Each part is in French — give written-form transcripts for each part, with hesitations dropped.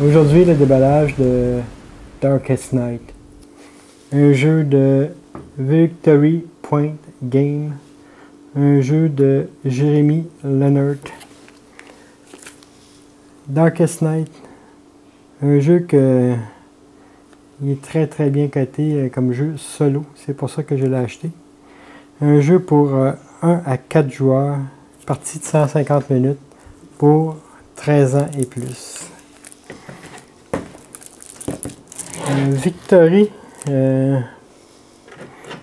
Aujourd'hui, le déballage de Darkest Night, un jeu de Victory Point Game, un jeu de Jeremy Leonard. Darkest Night, un jeu qui est très bien coté comme jeu solo, c'est pour ça que je l'ai acheté. Un jeu pour 1 à 4 joueurs, partie de 150 minutes pour 13 ans et plus. Victory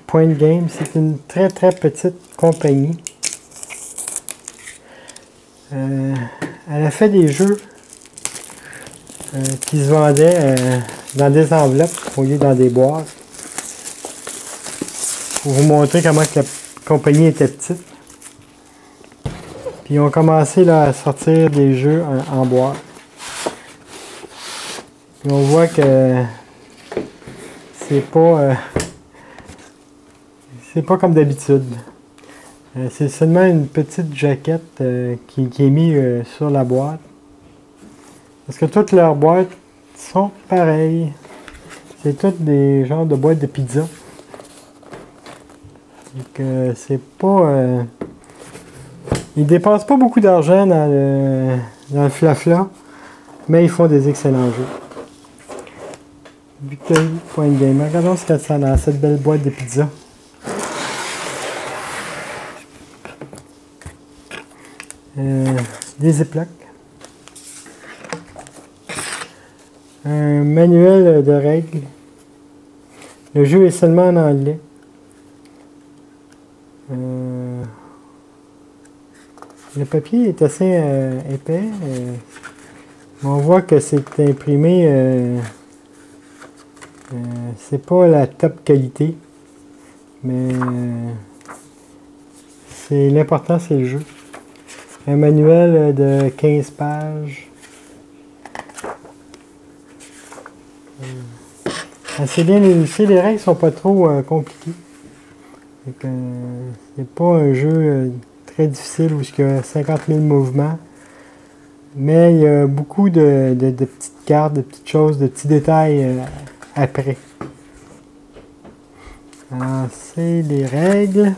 Point Game, c'est une très petite compagnie. Elle a fait des jeux qui se vendaient dans des enveloppes au lieu dans des boîtes. Pour vous montrer comment que la compagnie était petite. Puis ils ont commencé là, à sortir des jeux en boîte. Puis on voit que c'est pas comme d'habitude. C'est seulement une petite jaquette qui est mise sur la boîte. Parce que toutes leurs boîtes sont pareilles. C'est toutes des genres de boîtes de pizza. Donc c'est pas... ils dépensent pas beaucoup d'argent dans le flafla, mais ils font des excellents jeux. Victory Point Game. Regardons ce qu'il y a dans cette belle boîte de pizza. Des ziplocs. Un manuel de règles. Le jeu est seulement en anglais. Le papier est assez épais. On voit que c'est imprimé. C'est pas la top qualité. Mais l'important, c'est le jeu. Un manuel de 15 pages. Assez bien illustré. Les règles sont pas trop compliquées. C'est pas un jeu très difficile où il y a 50 000 mouvements. Mais il y a beaucoup de petites cartes, de petites choses, de petits détails après. Alors, c'est les règles.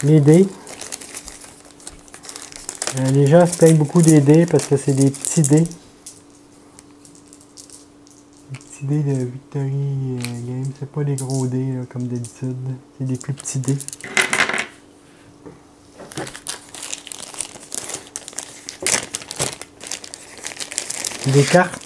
Les dés. Les gens se plaignent beaucoup des dés parce que c'est des petits dés. Des petits dés de Victory Game. C'est pas des gros dés là, comme d'habitude. C'est des plus petits dés. Des cartes.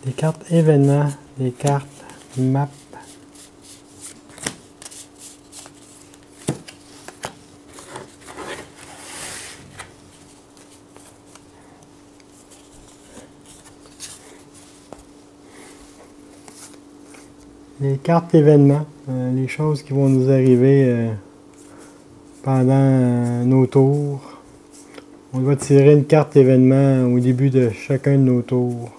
Des cartes événements, des cartes map. Les cartes événements, les choses qui vont nous arriver pendant nos tours. On va tirer une carte événement au début de chacun de nos tours.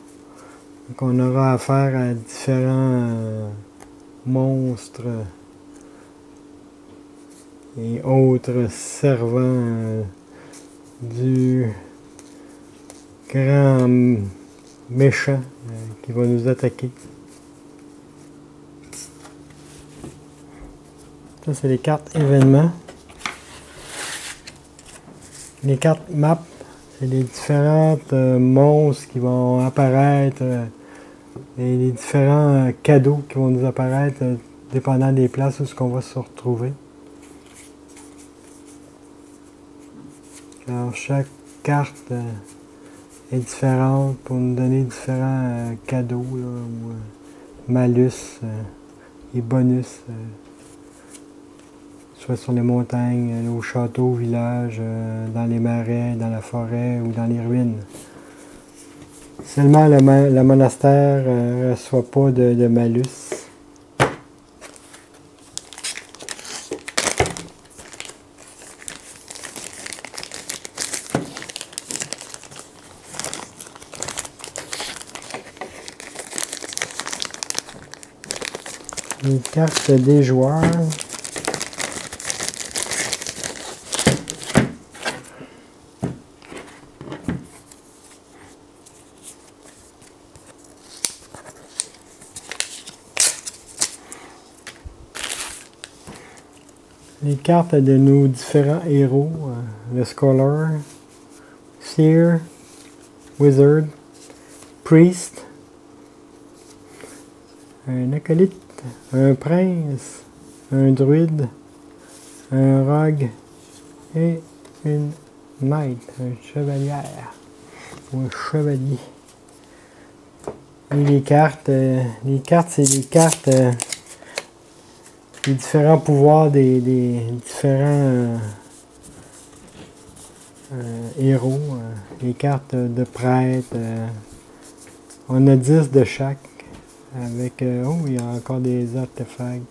Donc on aura affaire à différents monstres et autres servants du grand méchant qui va nous attaquer. Ça, c'est les cartes événements. Les cartes map, c'est les différentes monstres qui vont apparaître et les différents cadeaux qui vont nous apparaître dépendant des places où on va se retrouver. Alors, chaque carte est différente pour nous donner différents cadeaux là, ou malus et bonus soit sur les montagnes, au château, au village, dans les marais, dans la forêt ou dans les ruines. Seulement le monastère ne reçoit pas de malus. Les cartes des joueurs. Les cartes de nos différents héros, le Scholar, Seer, Wizard, Priest, un acolyte, un prince, un druide, un rogue et une knight, un chevalière ou un chevalier. Et les cartes c'est les cartes les différents pouvoirs des différents héros, les cartes de prêtre, on a 10 de chaque, avec, oh il y a encore des artefacts,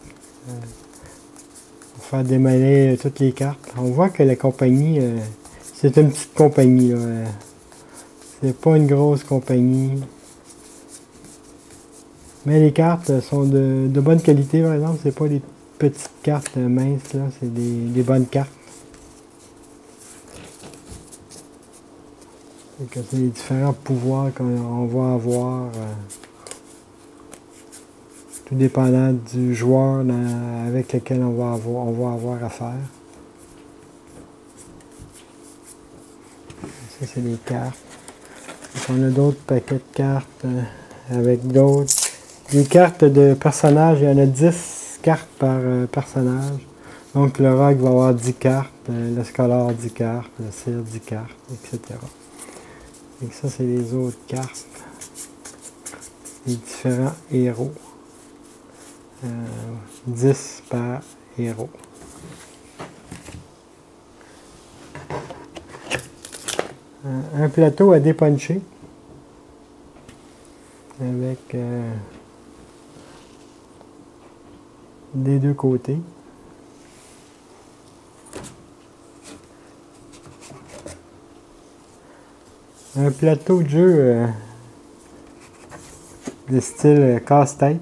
pour faire démêler toutes les cartes. On voit que la compagnie, c'est une petite compagnie, là, c'est pas une grosse compagnie. Mais les cartes sont de bonne qualité, par exemple, c'est pas des petites cartes minces, là, c'est des bonnes cartes. C'est les différents pouvoirs qu'on va avoir, tout dépendant du joueur avec lequel on va avoir affaire. Ça, c'est les cartes. Donc, on a d'autres paquets de cartes avec d'autres. Les cartes de personnages, il y en a 10 cartes par personnage. Donc le rogue va avoir 10 cartes, le scholar 10 cartes, le seer 10 cartes, etc. Et ça, c'est les autres cartes. Les différents héros. 10 par héros. Un plateau à dépuncher. Avec des deux côtés. Un plateau de jeu de style casse-tête.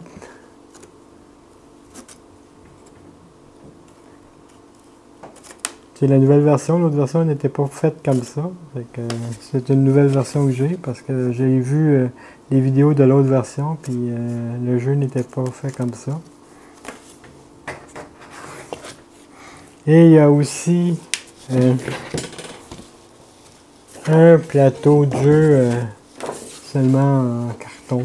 C'est la nouvelle version, l'autre version n'était pas faite comme ça. C'est une nouvelle version que j'ai parce que j'ai vu les vidéos de l'autre version puis le jeu n'était pas fait comme ça. Et il y a aussi un plateau de jeu seulement en carton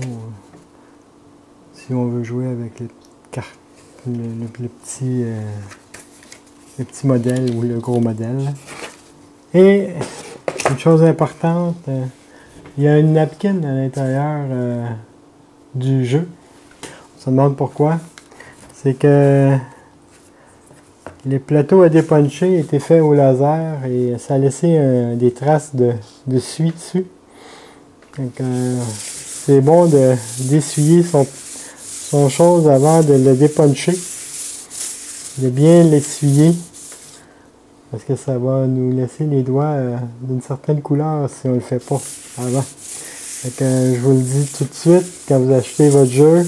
si on veut jouer avec les cartes, le petit modèle ou le gros modèle. Et une chose importante, il y a une napkin à l'intérieur du jeu. On se demande pourquoi. C'est que les plateaux à dépuncher étaient faits au laser et ça a laissé des traces de suie dessus. C'est bon d'essuyer son chose avant de le dépuncher. De bien l'essuyer. Parce que ça va nous laisser les doigts d'une certaine couleur si on ne le fait pas avant. Je vous le dis tout de suite, quand vous achetez votre jeu,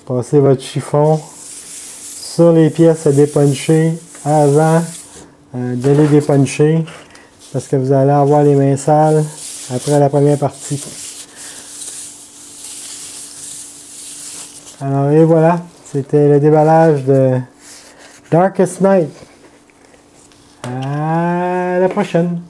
passez votre chiffon sur les pièces à dépuncher avant de les dépuncher parce que vous allez avoir les mains sales après la première partie. Alors et voilà, c'était le déballage de Darkest Night. À la prochaine!